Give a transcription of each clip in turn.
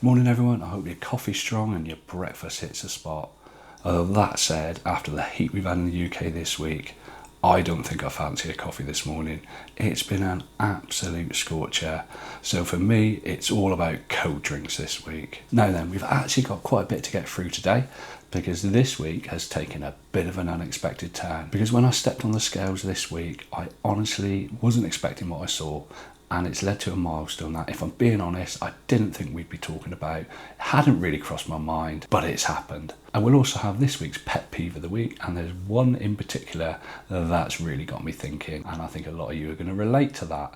Morning everyone, I hope your coffee's strong and your breakfast hits the spot. Although that said, after the heat we've had in the UK this week, I don't think I fancy a coffee this morning. It's been an absolute scorcher. So for me, it's all about cold drinks this week. Now then, we've actually got quite a bit to get through today because this week has taken a bit of an unexpected turn. Because when I stepped on the scales this week, I honestly wasn't expecting what I saw. And it's led to a milestone that, if I'm being honest, I didn't think we'd be talking about. It hadn't really crossed my mind, but it's happened. And we'll also have this week's pet peeve of the week, and there's one in particular that's really got me thinking, and I think a lot of you are going to relate to that.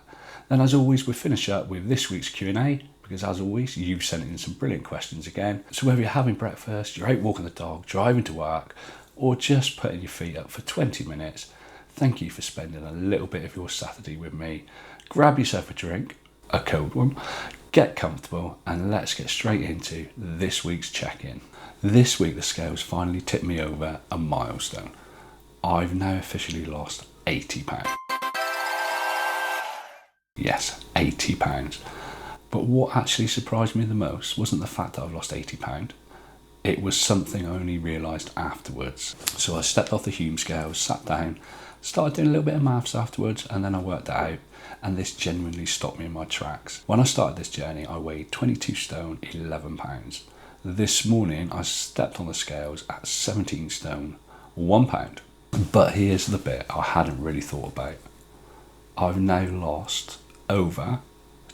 Then as always, we'll finish up with this week's Q&A, because as always, you've sent in some brilliant questions again. So whether you're having breakfast, you're out walking the dog, driving to work, or just putting your feet up for 20 minutes, thank you for spending a little bit of your Saturday with me. Grab yourself a drink, a cold one, get comfortable, and let's get straight into this week's check-in. This week the scales finally tipped me over a milestone. I've now officially lost 80 pounds. Yes, 80 pounds. But what actually surprised me the most wasn't the fact that I've lost 80 pounds. It was something I only realised afterwards. So I stepped off the Hume scales, sat down, started doing a little bit of maths afterwards, and then I worked it out, and this genuinely stopped me in my tracks. When I started this journey, I weighed 22 stone, 11 pounds. This morning, I stepped on the scales at 17 stone, 1 pound. But here's the bit I hadn't really thought about. I've now lost over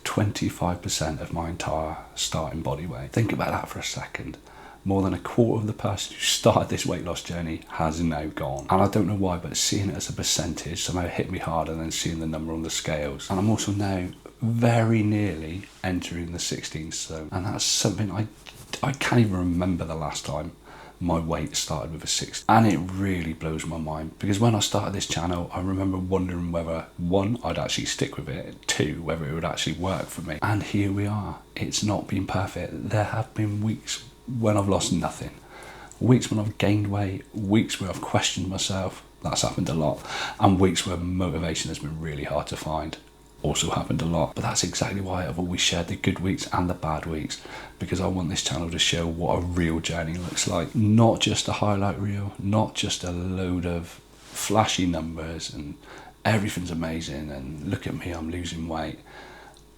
25% of my entire starting body weight. Think about that for a second. More than a quarter of the person who started this weight loss journey has now gone. And I don't know why, but seeing it as a percentage somehow hit me harder than seeing the number on the scales. And I'm also now very nearly entering the 16 stone. And that's something I can't even remember the last time my weight started with a 6. And it really blows my mind, because when I started this channel, I remember wondering whether, one, I'd actually stick with it, two, whether it would actually work for me. And here we are. It's not been perfect. There have been weeks when I've lost nothing, weeks when I've gained weight, weeks where I've questioned myself, that's happened a lot, and weeks where motivation has been really hard to find, also happened a lot. But that's exactly why I've always shared the good weeks and the bad weeks, because I want this channel to show what a real journey looks like, not just a highlight reel, not just a load of flashy numbers and everything's amazing and look at me, I'm losing weight.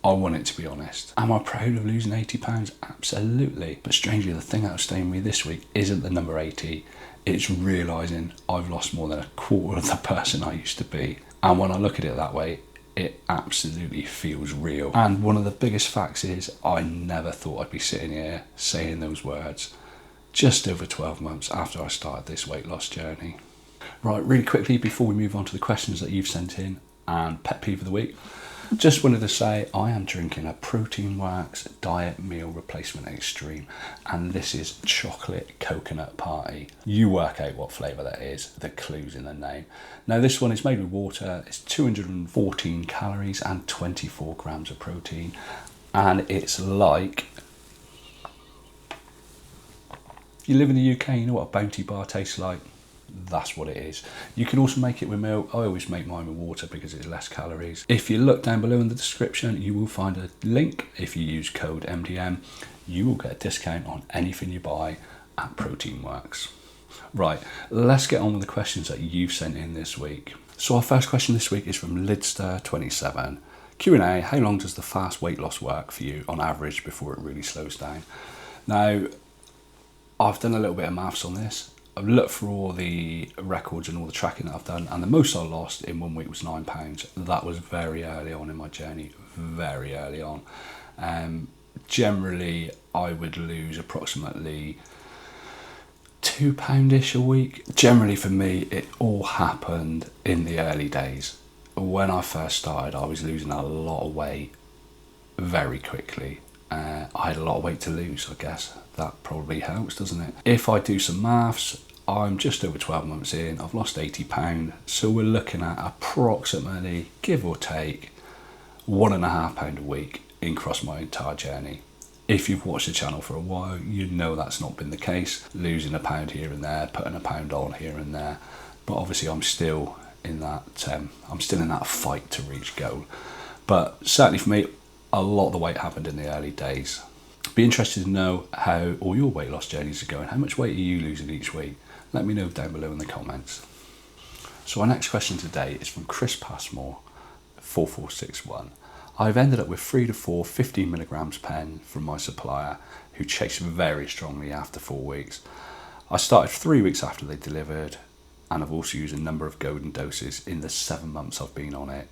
I want it to be honest. Am I proud of losing 80 pounds? Absolutely. But strangely, the thing that was staying with me this week isn't the number 80. It's realising I've lost more than a quarter of the person I used to be. And when I look at it that way, it absolutely feels real. And one of the biggest facts is I never thought I'd be sitting here saying those words just over 12 months after I started this weight loss journey. Right, really quickly before we move on to the questions that you've sent in and pet peeve of the week, just wanted to say I am drinking a Protein Works Diet Meal Replacement Extreme, and this is Chocolate Coconut Party. You work out what flavour that is, the clue's in the name. Now this one is made with water, it's 214 calories and 24 grams of protein, and it's like, if you live in the UK, you know what a Bounty bar tastes like? That's what it is. You can also make it with milk. I always make mine with water because it's less calories. If you look down below in the description, you will find a link. If you use code MDM, you will get a discount on anything you buy at Protein Works. Right, let's get on with the questions that you've sent in this week. So our first question this week is from Lidster27. Q&A, how long does the fast weight loss work for you on average before it really slows down? Now, I've done a little bit of maths on this. I've looked through all the records and all the tracking that I've done, and the most I lost in 1 week was 9 pounds. That was very early on in my journey, very early on. Generally, I would lose approximately £2-ish a week. Generally for me, it all happened in the early days. When I first started, I was losing a lot of weight very quickly. I had a lot of weight to lose, I guess. That probably helps, doesn't it? If I do some maths, I'm just over 12 months in, I've lost 80 pounds. So we're looking at approximately, give or take, £1.5 a week across my entire journey. If you've watched the channel for a while, you know that's not been the case. Losing a pound here and there, putting a pound on here and there. But obviously I'm still in that fight to reach goal. But certainly for me, a lot of the weight happened in the early days. Be interested to know how all your weight loss journeys are going. How much weight are you losing each week? Let me know down below in the comments. So our next question today is from Chris Passmore, 4461. I've ended up with 3 to 4 15 milligrams pen from my supplier, who chased very strongly after 4 weeks. I started 3 weeks after they delivered, and I've also used a number of golden doses in the 7 months I've been on it.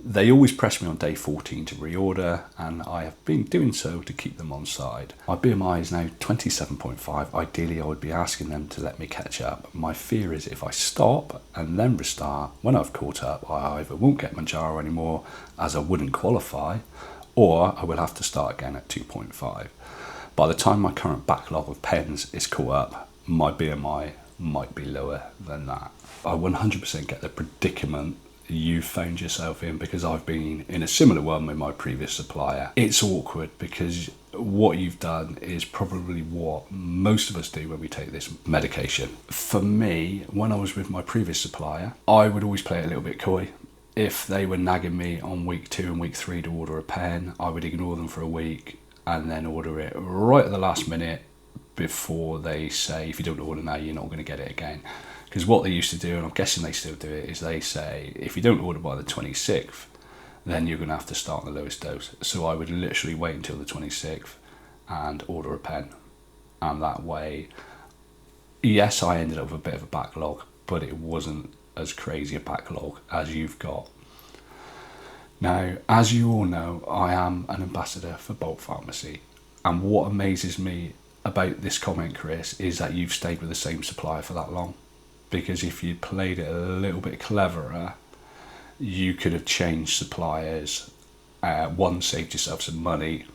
They always press me on day 14 to reorder, and I have been doing so to keep them on side. My BMI is now 27.5. Ideally, I would be asking them to let me catch up. My fear is if I stop and then restart, when I've caught up, I either won't get Mounjaro anymore, as I wouldn't qualify, or I will have to start again at 2.5. By the time my current backlog of pens is caught up, my BMI might be lower than that. I 100% get the predicament you found yourself in, because I've been in a similar one with my previous supplier. It's awkward because what you've done is probably what most of us do when we take this medication. For me, when I was with my previous supplier, I would always play it a little bit coy. If they were nagging me on week 2 and week 3 to order a pen, I would ignore them for a week and then order it right at the last minute before they say, if you don't order now, you're not going to get it again. Because what they used to do, and I'm guessing they still do it, is they say, if you don't order by the 26th, then you're going to have to start on the lowest dose. So I would literally wait until the 26th and order a pen. And that way, yes, I ended up with a bit of a backlog, but it wasn't as crazy a backlog as you've got. Now, as you all know, I am an ambassador for Bulk Pharmacy. And what amazes me about this comment, Chris, is that you've stayed with the same supplier for that long. Because if you played it a little bit cleverer, you could have changed suppliers. 1, saved yourself some money.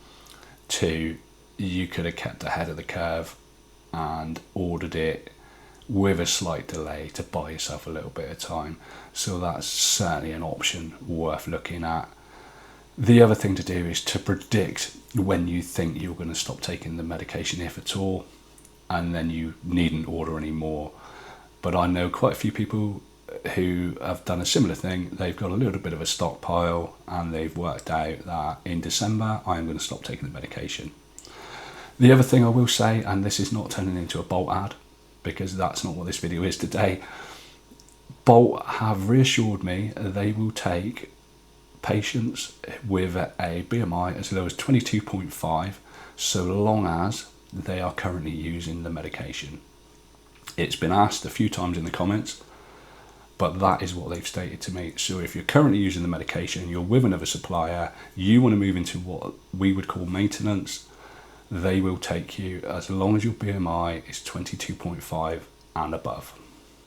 2, you could have kept ahead of the curve and ordered it with a slight delay to buy yourself a little bit of time. So that's certainly an option worth looking at. The other thing to do is to predict when you think you're going to stop taking the medication, if at all, and then you needn't order any more. But I know quite a few people who have done a similar thing. They've got a little bit of a stockpile and they've worked out that in December, I am going to stop taking the medication. The other thing I will say, and this is not turning into a Bolt ad, because that's not what this video is today. Bolt have reassured me they will take patients with a BMI as low as 22.5, so long as they are currently using the medication. It's been asked a few times in the comments, but that is what they've stated to me. So if you're currently using the medication, you're with another supplier, you want to move into what we would call maintenance, they will take you as long as your BMI is 22.5 and above.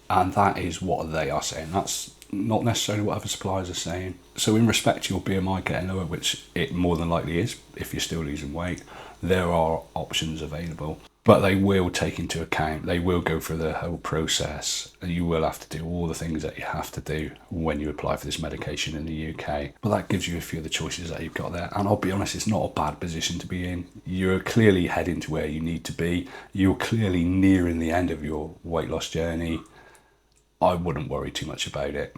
And that is what they are saying. That's not necessarily what other suppliers are saying. So in respect to your BMI getting lower, which it more than likely is if you're still losing weight, there are options available. But they will take into account, they will go through the whole process, and you will have to do all the things that you have to do when you apply for this medication in the UK. But that gives you a few of the choices that you've got there. And I'll be honest, it's not a bad position to be in. You're clearly heading to where you need to be. You're clearly nearing the end of your weight loss journey. I wouldn't worry too much about it.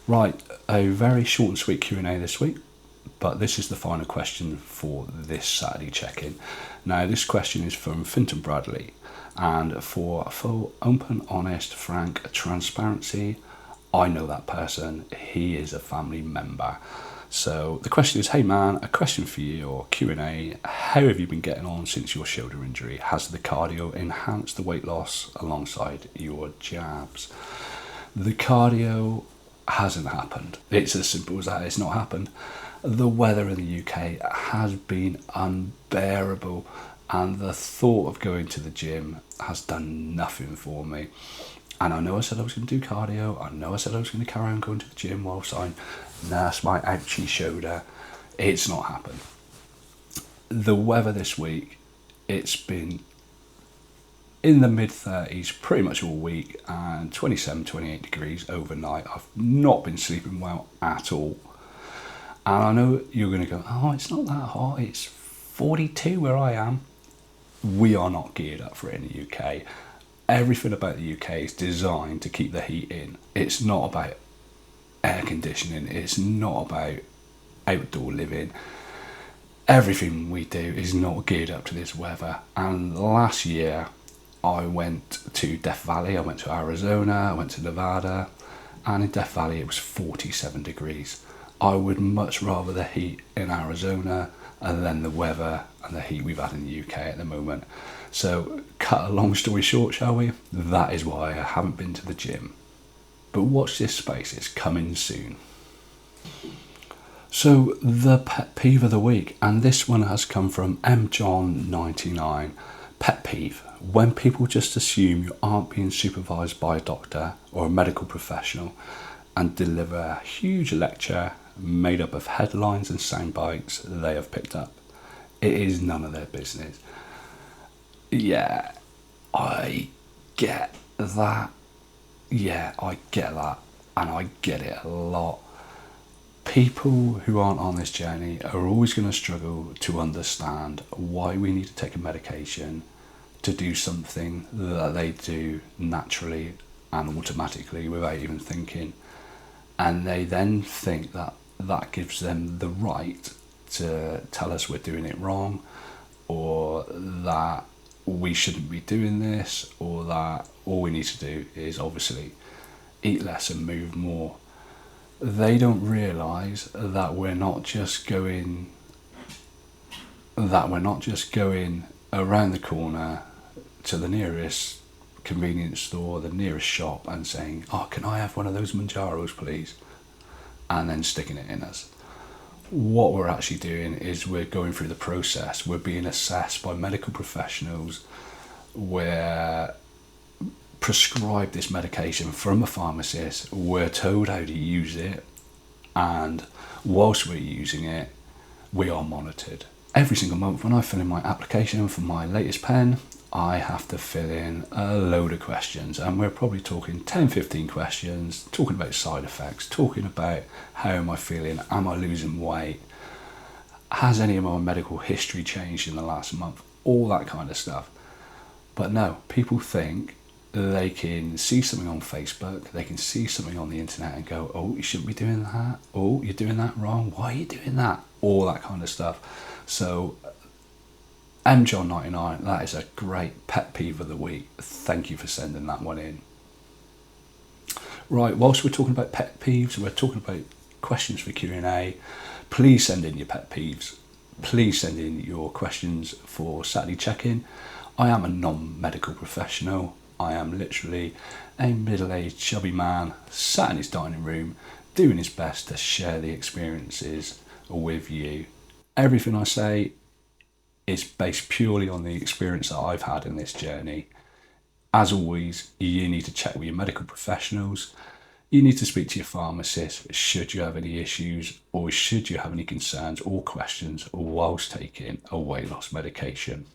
Right, a very short and sweet Q&A this week. But this is the final question for this Saturday check-in. Now, this question is from Finton Bradley. And for full, open, honest, frank transparency, I know that person. He is a family member. So the question is, hey man, a question for you, or Q&A. How have you been getting on since your shoulder injury? Has the cardio enhanced the weight loss alongside your jabs? The cardio hasn't happened. It's as simple as that. It's not happened. The weather in the UK has been unbearable, and the thought of going to the gym has done nothing for me. And I know I said I was going to do cardio. I know I said I was going to carry on going to the gym whilst I nurse my ouchy shoulder. It's not happened. The weather this week, it's been in the mid-30s pretty much all week, and 27, 28 degrees overnight. I've not been sleeping well at all. And I know you're going to go, oh, it's not that hot. It's 42 where I am. We are not geared up for it in the UK. Everything about the UK is designed to keep the heat in. It's not about air conditioning. It's not about outdoor living. everything we do is not geared up to this weather. And last year I went to Death Valley, I went to Arizona, I went to Nevada, and in Death Valley it was 47 degrees. I would much rather the heat in Arizona than the weather and the heat we've had in the UK at the moment. So cut a long story short, shall we? That is why I haven't been to the gym. But watch this space, it's coming soon. So the pet peeve of the week, and this one has come from mjohn99. Pet peeve: when people just assume you aren't being supervised by a doctor or a medical professional and deliver a huge lecture made up of headlines and sound bites they have picked up. It is none of their business. Yeah, I get that. Yeah, I get that, and I get it a lot. People who aren't on this journey are always going to struggle to understand why we need to take a medication to do something that they do naturally and automatically without even thinking. And they then think that that gives them the right to tell us we're doing it wrong, or that we shouldn't be doing this, or that all we need to do is obviously eat less and move more. They don't realise that we're not just going around the corner to the nearest convenience store, the nearest shop, and saying, "Oh, can I have one of those Mounjaros, please?" and then sticking it in us. What we're actually doing is we're going through the process. We're being assessed by medical professionals. We're prescribed this medication from a pharmacist. We're told how to use it, and whilst we're using it, we are monitored. Every single month when I fill in my application for my latest pen, I have to fill in a load of questions, and we're probably talking 10-15 questions, talking about side effects, talking about how am I feeling, am I losing weight, has any of my medical history changed in the last month, all that kind of stuff. But no, people think they can see something on Facebook, they can see something on the internet and go, "Oh, you shouldn't be doing that. Oh, you're doing that wrong. Why are you doing that?" All that kind of stuff. So mjohn99, that is a great pet peeve of the week. Thank you for sending that one in. Right, whilst we're talking about pet peeves, we're talking about questions for Q&A. Please send in your pet peeves. Please send in your questions for Saturday check-in. I am a non-medical professional. I am literally a middle-aged chubby man sat in his dining room doing his best to share the experiences with you. Everything I say is based purely on the experience that I've had in this journey. As always, you need to check with your medical professionals. You need to speak to your pharmacist should you have any issues, or should you have any concerns or questions whilst taking a weight loss medication.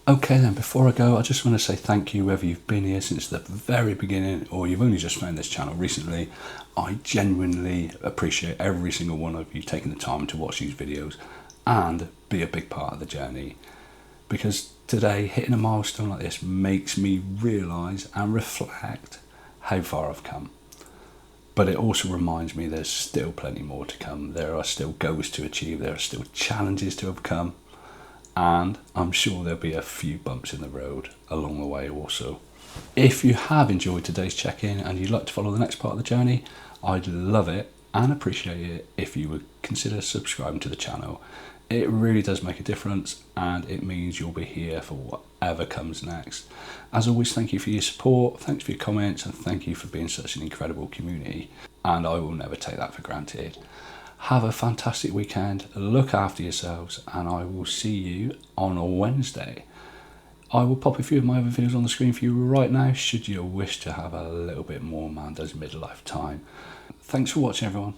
Okay then, before I go, I just want to say thank you, whether you've been here since the very beginning or you've only just found this channel recently. I genuinely appreciate every single one of you taking the time to watch these videos and be a big part of the journey. Because today, hitting a milestone like this makes me realise and reflect how far I've come. But it also reminds me there's still plenty more to come. There are still goals to achieve, there are still challenges to overcome. And I'm sure there'll be a few bumps in the road along the way also. If you have enjoyed today's check-in and you'd like to follow the next part of the journey, I'd love it and appreciate it if you would consider subscribing to the channel. It really does make a difference, and it means you'll be here for whatever comes next. As always, thank you for your support, thanks for your comments, and thank you for being such an incredible community, and I will never take that for granted. Have a fantastic weekend, look after yourselves, and I will see you on a Wednesday. I will pop a few of my other videos on the screen for you right now, should you wish to have a little bit more Amanda's midlife time. Thanks for watching, everyone.